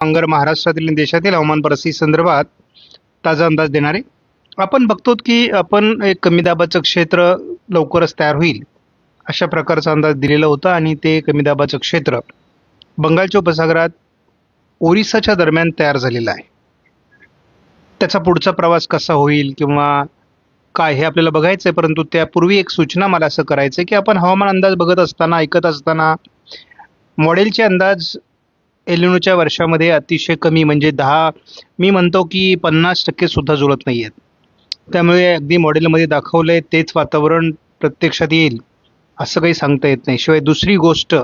अंगर महाराष्ट्रातील आणि देशातील हवामान परिस्थिती संदर्भात ताजा अंदाज देणारे. आपण बघतो की आपण एक कमी दाबाचं क्षेत्र लवकरच तयार होईल अशा प्रकारचा अंदाज दिलेला होता आणि ते कमी दाबाचं क्षेत्र बंगालच्या उपसागरात ओरिसाच्या दरम्यान तयार झालेलं आहे. त्याचा पुढचा प्रवास कसा होईल किंवा काय हे आपल्याला बघायचं आहे, परंतु त्यापूर्वी एक सूचना मला असं करायचं आहे की आपण हवामान अंदाज बघत असताना ऐकत असताना मॉडेलचे अंदाज एलिनोच्या वर्षामध्ये अतिशय कमी म्हणजे 10 मी म्हणतो की 50% सुद्धा जुळत नाही आहेत. त्यामुळे अगदी मॉडेलमध्ये दाखवलंय तेच वातावरण प्रत्यक्षात येईल असं काही सांगता येत नाही. शिवाय दुसरी गोष्ट,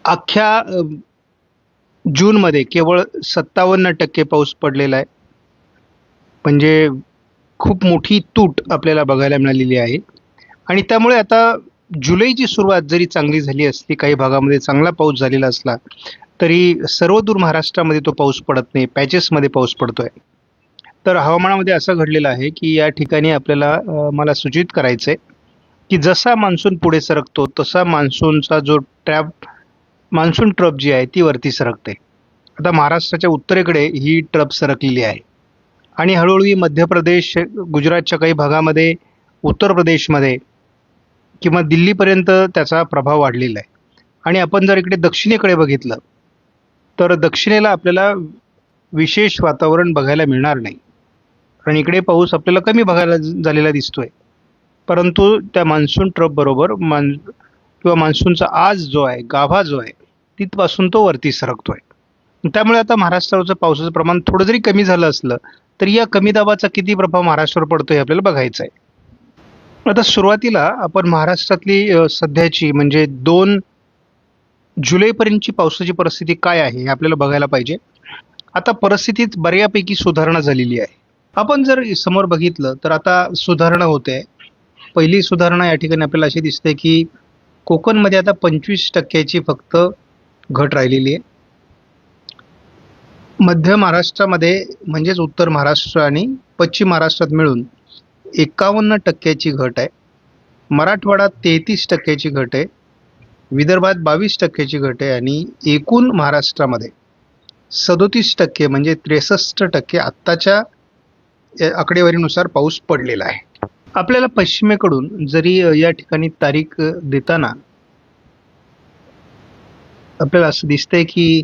अख्ख्या जूनमध्ये केवळ 57% पाऊस पडलेला आहे. म्हणजे खूप मोठी तूट आपल्याला बघायला मिळालेली आहे आणि त्यामुळे आता जुलैची सुरुवात जरी चांगली झाली असली, काही भागामध्ये चांगला पाऊस झालेला असला तरी सर्वदूर महाराष्ट्रामध्ये तो पाऊस पडत नाही, पॅचेसमध्ये पाऊस पडतोय. तर हवामानामध्ये असं घडलेलं आहे की या ठिकाणी आपल्याला मला सूचित करायचं आहे की जसा मान्सून पुढे सरकतो तसा मान्सूनचा जो मान्सून ट्रप जी आहे ती वरती सरकते. आता महाराष्ट्राच्या उत्तरेकडे ही ट्रप सरकलेली आहे आणि हळूहळू ही मध्य प्रदेश, गुजरातच्या काही भागामध्ये, उत्तर प्रदेशमध्ये किंवा दिल्लीपर्यंत त्याचा प्रभाव वाढलेला आहे. आणि आपण जर इकडे दक्षिणेकडे बघितलं तर दक्षिणेला आपल्याला विशेष वातावरण बघायला मिळणार नाही, कारण इकडे पाऊस आपल्याला कमी बघायला झालेला दिसतोय. परंतु त्या मान्सून ट्रप बरोबर किंवा मान्सूनचा आज जो आहे, गाभा जो आहे, तिथपासून तो वरती सरकतोय. त्यामुळे आता महाराष्ट्रावरचं पावसाचं प्रमाण थोडं जरी कमी झालं असलं तरी या कमी दाबाचा किती प्रभाव महाराष्ट्रावर पडतो हे आपल्याला बघायचं आहे. आता सुरुवातीला आपण महाराष्ट्रातली सध्याची म्हणजे 2 जुलैपर्यंतची पावसाची परिस्थिती काय आहे हे आपल्याला बघायला पाहिजे. आता परिस्थितीत बऱ्यापैकी सुधारणा झालेली आहे. आपण जर समोर बघितलं तर आता सुधारणा होते. पहिली सुधारणा या ठिकाणी आपल्याला अशी दिसते की कोकणमध्ये आता 25% फक्त घट राहिलेली आहे. मध्य महाराष्ट्रामध्ये म्हणजेच उत्तर महाराष्ट्र आणि पश्चिम महाराष्ट्रात मिळून 51% घट आहे. मराठवाड्यात 33% घट आहे. विदर्भात 22% घट आहे आणि एकूण महाराष्ट्रामध्ये 37% म्हणजे 63% आत्ताच्या आकडेवारीनुसार पाऊस पडलेला आहे. आपल्याला पश्चिमेकडून जरी या ठिकाणी तारीख देताना आपल्याला असं दिसतंय की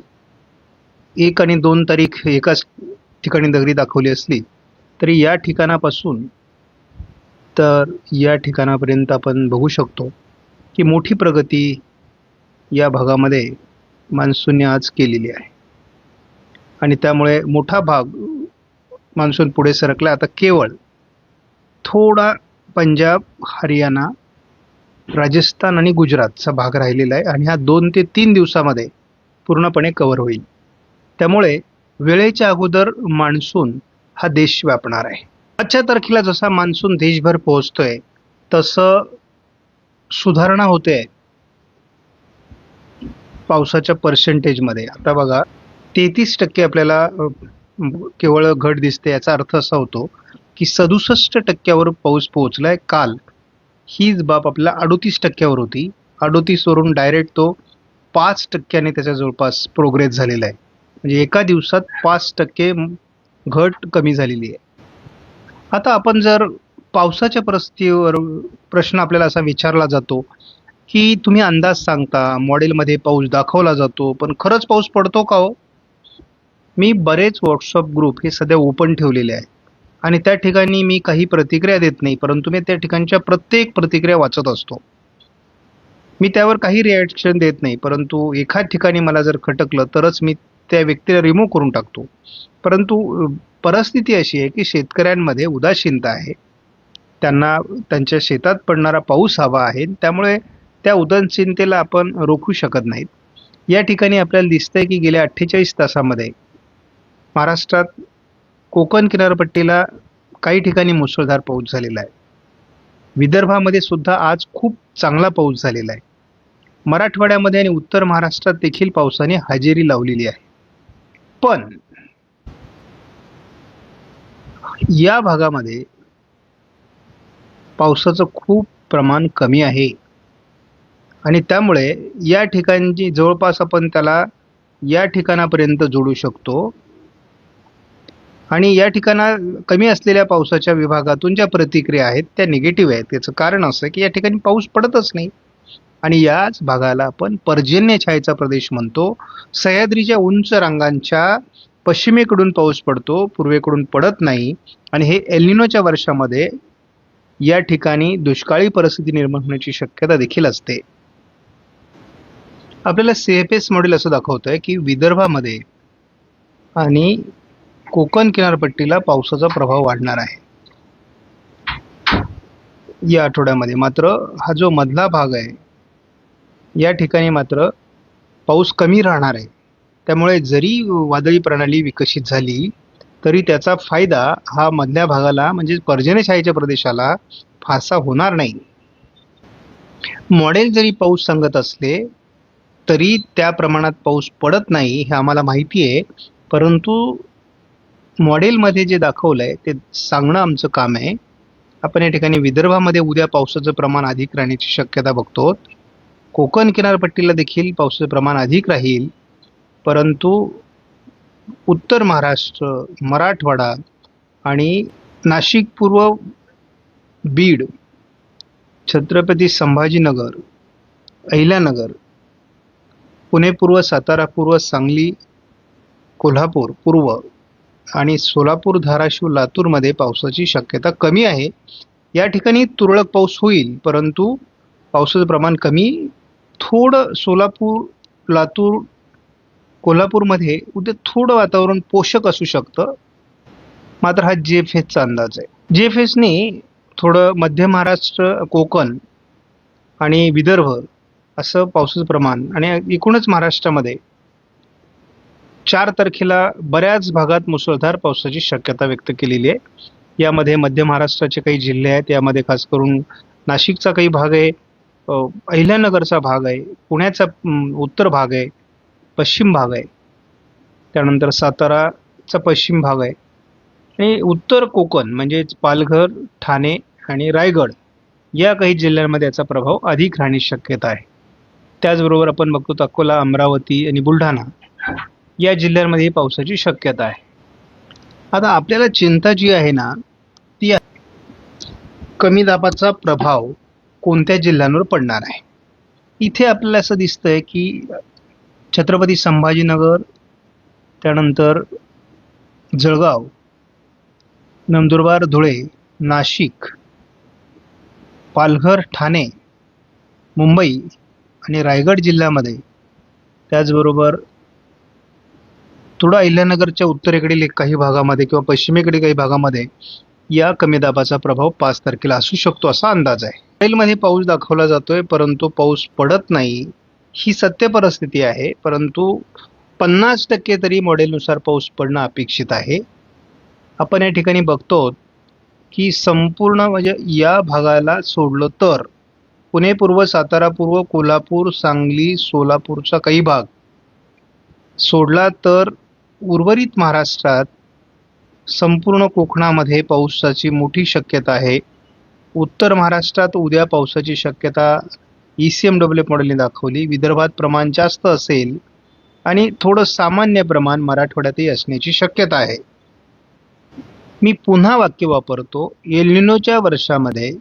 1 आणि 2 तारीख एकाच ठिकाणी दगडी दाखवली असली तरी या ठिकाणापासून तर या ठिकाणापर्यंत आपण बघू शकतो की मोठी प्रगती या भागामध्ये मान्सूनने आज केलेली आहे आणि त्यामुळे मोठा भाग मान्सून पुढे सरकला. आता केवळ थोडा पंजाब, हरियाणा, राजस्थान आणि गुजरातचा भाग राहिलेला आहे आणि हा 2 ते 3 दिवसामध्ये पूर्णपणे कव्हर होईल. त्यामुळे वेळेच्या अगोदर मान्सून हा देश व्यापणार आहे. आजच्या तारखेला जसा मान्सून देशभर पोहोचतोय तसं सुधारणा होते पावसाच्या पर्सेंटेजमध्ये. आता बघा 33% आपल्याला केवळ घट दिसते. याचा अर्थ असा होतो की 67% पाऊस पोहोचलाय काल. हीच बाब आपल्याला 38% होती. 38 वरून डायरेक्ट तो 5% त्याच्या जवळपास प्रोग्रेस झालेला आहे. म्हणजे एका दिवसात 5% घट कमी झालेली आहे. आता आपण जर पावसाच्या परिस्थितीवर प्रश्न आपल्याला असा विचारला जातो की तुम्ही अंदाज सांगता, मॉडेलमध्ये पाऊस दाखवला जातो, पण खरंच पाऊस पडतो का हो? मी बरेच व्हॉट्सअप ग्रुप हे सध्या ओपन ठेवलेले आहेत आणि त्या ठिकाणी मी काही प्रतिक्रिया देत नाही, परंतु मी त्या ठिकाणच्या प्रत्येक प्रतिक्रिया वाचत असतो. मी त्यावर काही रिॲक्शन देत नाही, परंतु एखाद ठिकाणी मला जर खटकलं तरच मी त्या व्यक्तीला रिमूव्ह करून टाकतो. परंतु परिस्थिती अशी आहे की शेतकऱ्यांमध्ये उदासीनता आहे. त्यांना त्यांच्या शेतात पडणारा पाऊस हवा आहे, त्यामुळे त्या उदासीनतेला आपण रोखू शकत नाहीत. या ठिकाणी आपल्याला दिसतंय की गेल्या 48 तासामध्ये महाराष्ट्रात कोकण किनारपट्टीला काही ठिकाणी मुसळधार पाऊस झालेला आहे. विदर्भामध्ये सुद्धा आज खूप चांगला पाऊस झालेला आहे. मराठवाड्यामध्ये आणि उत्तर महाराष्ट्रात देखील पावसाने हजेरी लावलेली आहे. पण या भागामध्ये पावसाचं खूप प्रमाण कमी आहे आणि त्यामुळे या ठिकाणची जवळपास आपण त्याला या ठिकाणापर्यंत जोडू शकतो आणि या ठिकाणा कमी असलेल्या पावसाच्या विभागातून ज्या प्रतिक्रिया आहेत त्या निगेटिव्ह आहेत. त्याचं कारण असं की या ठिकाणी पाऊस पडतच नाही आणि याच भागाला आपण पर्जन्य छायेचा प्रदेश म्हणतो. सह्याद्रीच्या उंच रांगांच्या पश्चिमेकडून पाऊस पडतो, पूर्वेकडून पडत नाही आणि हे एल वर्षामध्ये या ठिकाणी दुष्काळी परिस्थिती निर्माण होण्याची शक्यता देखील असते. आपल्याला CFS मॉडेल असं दाखवतंय की विदर्भामध्ये आणि कोकण किनारपट्टीला पावसाचा प्रभाव वाढणार आहे या आठवड्यामध्ये. मात्र हा जो मधला भाग आहे या ठिकाणी मात्र पाऊस कमी राहणार आहे. त्यामुळे जरी वादळी प्रणाली विकसित झाली तरी त्याचा फायदा हा मधल्या भागाला म्हणजे पर्जन्यछायेच्या प्रदेशाला फारसा होणार नाही. मॉडेल जरी पाऊस सांगत असले तरी त्या प्रमाणात पाऊस पडत नाही हे आम्हाला माहिती आहे, परंतु मॉडेलमध्ये जे दाखवलंय ते सांगणं आमचं काम आहे. आपण या ठिकाणी विदर्भामध्ये उद्या पावसाचं प्रमाण अधिक राहण्याची शक्यता बघतो. कोकण किनारपट्टीला देखील पावसाचं प्रमाण अधिक राहील, परंतु उत्तर महाराष्ट्र, मराठवाडा आणि नाशिक पूर्व, बीड, छत्रपती संभाजीनगर, अहिल्यानगर, पुणे पूर्व, सातारा पूर्व, सांगली, कोल्हापूर पूर्व आणि सोलापूर, धाराशिव, लातूरमध्ये पावसाची शक्यता कमी आहे. या ठिकाणी तुरळक पाऊस होईल, परंतु पावसाचं प्रमाण कमी. थोडं सोलापूर, लातूर, कोल्हापूरमध्ये उद्या थोडं वातावरण पोषक असू शकतं. मात्र हा JFSचा अंदाज आहे. JFSने थोडं मध्य महाराष्ट्र, कोकण आणि विदर्भ असं पावसाचं प्रमाण आणि एकूणच महाराष्ट्रामध्ये 4 तारखेला बऱ्याच भागात मुसळधार पावसाची शक्यता व्यक्त केलेली आहे. यामध्ये मध्य महाराष्ट्राचे काही जिल्हे आहेत, यामध्ये खास करून नाशिकचा काही भाग आहे, अहिल्यानगरचा भाग आहे, पुण्याचा उत्तर भाग आहे, पश्चिम भाग आहे, त्यानंतर साताराचा पश्चिम भाग आहे आणि उत्तर कोकण म्हणजे पालघर, ठाणे आणि रायगड या काही जिल्ह्यांमध्ये याचा प्रभाव अधिक राहण्याची शक्यता आहे. त्याचबरोबर आपण बघतो अकोला, अमरावती आणि बुलढाणा या जिल्ह्यांमध्ये पावसाची शक्यता आहे. आता आपल्याला चिंता जी आहे ना ती कमी दाबाचा प्रभाव कोणत्या जिल्ह्यांवर पडणार आहे. इथे आपल्याला असं दिसतंय की छत्रपती संभाजीनगर, त्यानंतर जळगाव, नंदुरबार, धुळे, नाशिक, पालघर, ठाणे, मुंबई आणि रायगड जिल्ह्यामध्ये, त्याचबरोबर थोडा अहिल्यानगरच्या उत्तरेकडील काही भागामध्ये किंवा पश्चिमेकडील काही भागामध्ये या कमी दाबाचा प्रभाव 5 तारखेला असू शकतो असा अंदाज आहे. मॉडेलमध्ये पाऊस दाखवला जातोय, परंतु पाऊस पडत नाही ही सत्य परिस्थिती आहे. परंतु 50% तरी मॉडेलनुसार पाऊस पडणं अपेक्षित आहे. आपण या ठिकाणी बघतो की संपूर्ण म्हणजे या भागाला सोडलं तर पुणे पूर्व, सातारा पूर्व, कोल्हापूर, सांगली, सोलापूरचा काही भाग सोडला तर उर्वरित महाराष्ट्रात संपूर्ण कोकणामध्ये पावसाची मोठी शक्यता आहे. उत्तर महाराष्ट्रात उद्या पावसाची शक्यता ECMW मॉडेलने दाखवली. विदर्भात प्रमाण जास्त असेल आणि थोडं सामान्य प्रमाण मराठवाड्यातही असण्याची शक्यता आहे. मी पुन्हा वाक्य वापरतो, एल निनोच्या वर्षामध्ये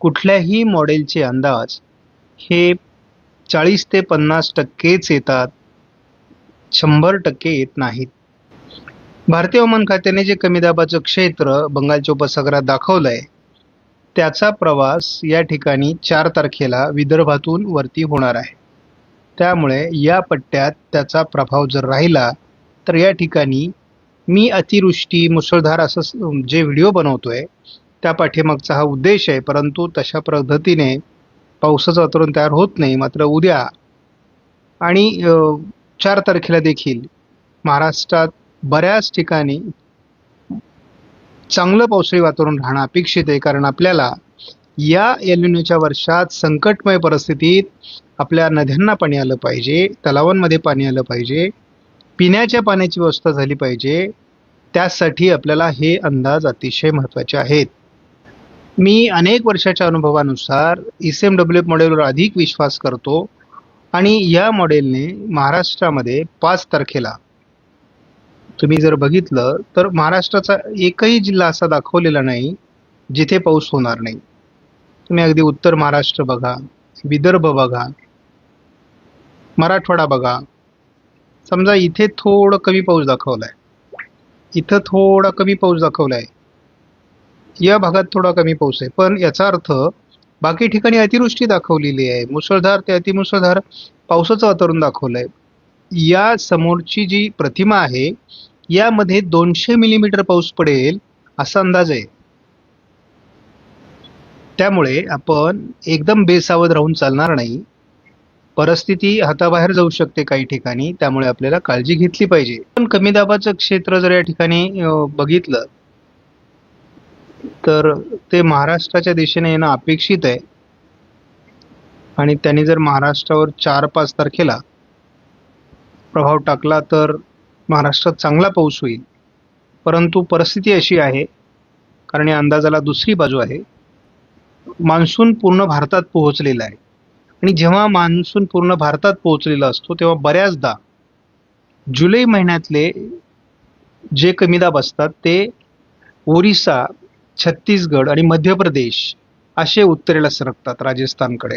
कुठल्याही मॉडेलचे अंदाज हे 40 ते 50%च येतात, 100% येत नाहीत. भारतीय हवामान खात्याने जे कमी दाबाचं क्षेत्र बंगालच्या उपसागरात दाखवलंय त्याचा प्रवास या ठिकाणी 4 तारखेला विदर्भातून वरती होणार आहे. त्यामुळे या पट्ट्यात त्याचा प्रभाव जर राहिला तर या ठिकाणी मी अतिवृष्टी, मुसळधार असं जे व्हिडिओ बनवतोय त्या पाठीमागचा हा उद्देश आहे. परंतु तशा पद्धतीने पावसाचं वातावरण तयार होत नाही. मात्र उद्या आणि 4 तारखेला देखील महाराष्ट्रात बऱ्याच ठिकाणी चांगलं पावसाळी वातावरण राहणं अपेक्षित आहे. कारण आपल्याला या एल निनोच्या वर्षात संकटमय परिस्थितीत आपल्या नद्यांना पाणी आलं पाहिजे, तलावांमध्ये पाणी आलं पाहिजे, पिण्याच्या पाण्याची व्यवस्था झाली पाहिजे. त्यासाठी आपल्याला हे अंदाज अतिशय महत्त्वाचे आहेत. मी अनेक वर्षाच्या अनुभवानुसार ECMW मॉडेलवर अधिक विश्वास करतो. आणि या मॉडेलने महाराष्ट्रामध्ये 5 तारखेला तुम्ही जर बघितलं तर महाराष्ट्राचा एकही जिल्हा असा दाखवलेला नाही जिथे पाऊस होणार नाही. तुम्ही अगदी उत्तर महाराष्ट्र बघा, विदर्भ बघा, मराठवाडा बघा. समजा इथे थोडं कमी पाऊस दाखवलाय, इथं थोडा कमी पाऊस दाखवलाय, या भागात थोडा कमी पाऊस आहे, पण याचा अर्थ बाकी ठिकाणी अतिवृष्टी दाखवलेली आहे, मुसळधार ते अतिमुसळधार पावसाचं वातावरण दाखवलंय. या समोरची जी प्रतिमा आहे यामध्ये 200 मिलीमीटर पाऊस पडेल असा अंदाज आहे. त्यामुळे आपण एकदम बेसावध राहून चालणार नाही. परिस्थिती हाताबाहेर जाऊ शकते काही ठिकाणी, त्यामुळे आपल्याला काळजी घेतली पाहिजे. पण कमी दाबाचं क्षेत्र जर या ठिकाणी बघितलं तर ते महाराष्ट्राच्या दिशेने येणं अपेक्षित आहे आणि त्यांनी जर महाराष्ट्रावर 4-5 तारखेला प्रभाव टाकला तर महाराष्ट्रात चांगला पाऊस होईल. परंतु परिस्थिती अशी आहे, कारण या अंदाजाला दुसरी बाजू आहे. मान्सून पूर्ण भारतात पोहोचलेला आहे आणि जेव्हा मान्सून पूर्ण भारतात पोहोचलेला असतो तेव्हा बऱ्याचदा जुलै महिन्यातले जे कमी दाब असतात ते ओरिसा, छत्तीसगड आणि मध्य प्रदेश असे उत्तरेला सरकतात राजस्थानकडे.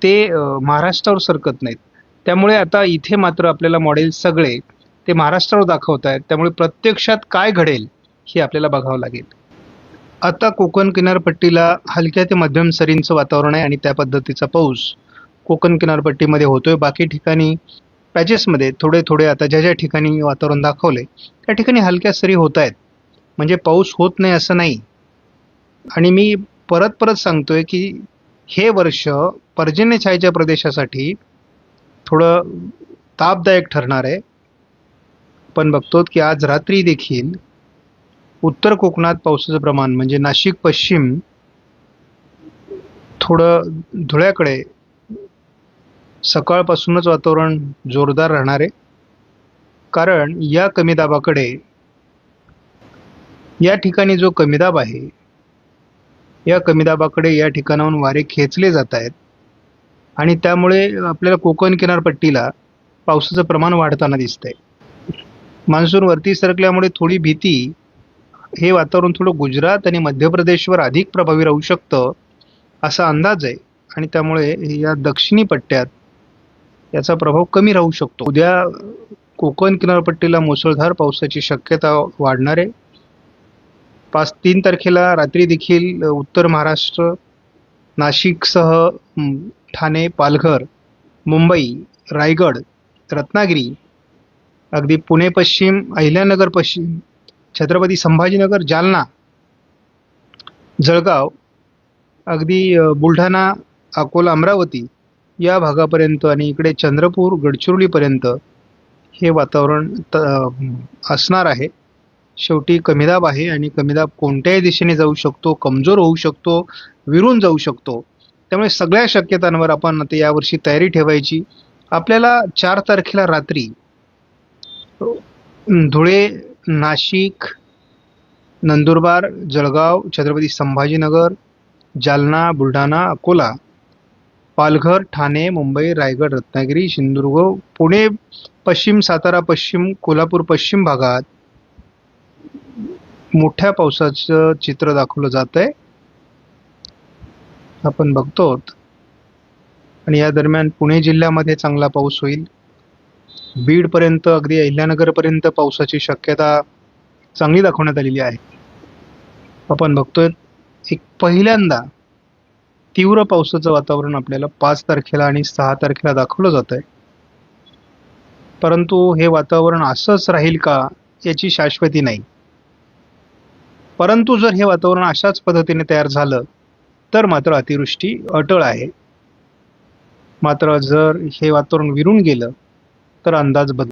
ते महाराष्ट्रावर सरकत नाहीत. त्यामुळे आता इथे मात्र आपल्याला मॉडेल सगळे ते महाराष्ट्रावर दाखवत आहेत. त्यामुळे प्रत्यक्षात काय घडेल हे आपल्याला बघावं लागेल. आता कोकण किनारपट्टीला हलक्या ते मध्यम सरींचं वातावरण आहे आणि त्या पद्धतीचा पाऊस कोकण किनारपट्टीमध्ये होतोय. बाकी ठिकाणी पॅचेसमध्ये थोडे थोडे आता ज्या ज्या ठिकाणी वातावरण दाखवलंय त्या ठिकाणी हलक्या सरी होत आहेत. म्हणजे पाऊस होत नाही असं नाही. आणि मी परत परत सांगतोय की हे वर्ष पर्जन्यछायेच्या प्रदेशासाठी थोडं तापदायक ठरणार आहे. आपण बघतो की आज रात्री देखील उत्तर कोकणात पावसाचं प्रमाण म्हणजे नाशिक पश्चिम, थोडं धुळ्याकडे सकाळपासूनच वातावरण जोरदार राहणार आहे. कारण या कमी दाबाकडे, या ठिकाणी जो कमी दाब आहे या कमी दाबाकडे या ठिकाणाहून वारे खेचले जात आहेत आणि त्यामुळे आपल्याला कोकण किनारपट्टीला पावसाचं प्रमाण वाढताना दिसतंय. मान्सून वरती सरकल्यामुळे थोडी भीती, हे वातावरण थोडं गुजरात आणि मध्य प्रदेशवर अधिक प्रभावी राहू शकतं असा अंदाज आहे आणि त्यामुळे या दक्षिणी पट्ट्यात याचा प्रभाव कमी राहू शकतो. उद्या कोकण किनारपट्टीला मुसळधार पावसाची शक्यता वाढणार आहे. 3 तारखेला रात्री देखील उत्तर महाराष्ट्र, नाशिकसह ठाणे, पालघर, मुंबई, रायगड, रत्नागिरी, अगदी पुणे पश्चिम, अहिल्यानगर पश्चिम, छत्रपती संभाजीनगर, जालना, जळगाव, अगदी बुलढाणा, अकोला, अमरावती या भागापर्यंत आणि इकडे चंद्रपूर, गडचिरोलीपर्यंत हे वातावरण असणार आहे. शेवटी कमीदाब आहे आणि कमीदाब कोणत्याही दिशेने जाऊ शकतो, कमजोर होऊ शकतो, विरून जाऊ शकतो. त्यामुळे सगळ्या शक्यतांवर आपण आता यावर्षी तयारी ठेवायची. आपल्याला 4 तारखेला रात्री धुळे, नाशिक, नंदुरबार, जळगाव, छत्रपती संभाजीनगर, जालना, बुलढाणा, अकोला, पालघर, ठाणे, मुंबई, रायगड, रत्नागिरी, सिंधुदुर्ग, पुणे पश्चिम, सातारा पश्चिम, कोल्हापूर पश्चिम भागात मोठ्या पावसाचं चित्र दाखवलं जात आहे, आपण बघतो. आणि या दरम्यान पुणे जिल्ह्यामध्ये चांगला पाऊस होईल. बीडपर्यंत, अगदी अहिल्यानगरपर्यंत पावसाची शक्यता चांगली दाखवण्यात आलेली आहे. आपण बघतोय एक पहिल्यांदा तीव्र पावसाचं वातावरण आपल्याला 5 तारखेला आणि 6 तारखेला दाखवलं जात आहे. परंतु हे वातावरण असंच राहील का याची शाश्वती नाही. परंतु जर हे वातावरण अशाच पद्धतीने तयार झालं तर मात्र अतिवृष्टी अटळ आहे. मात्र जर हे वातावरण विरून गेलं तर अंदाज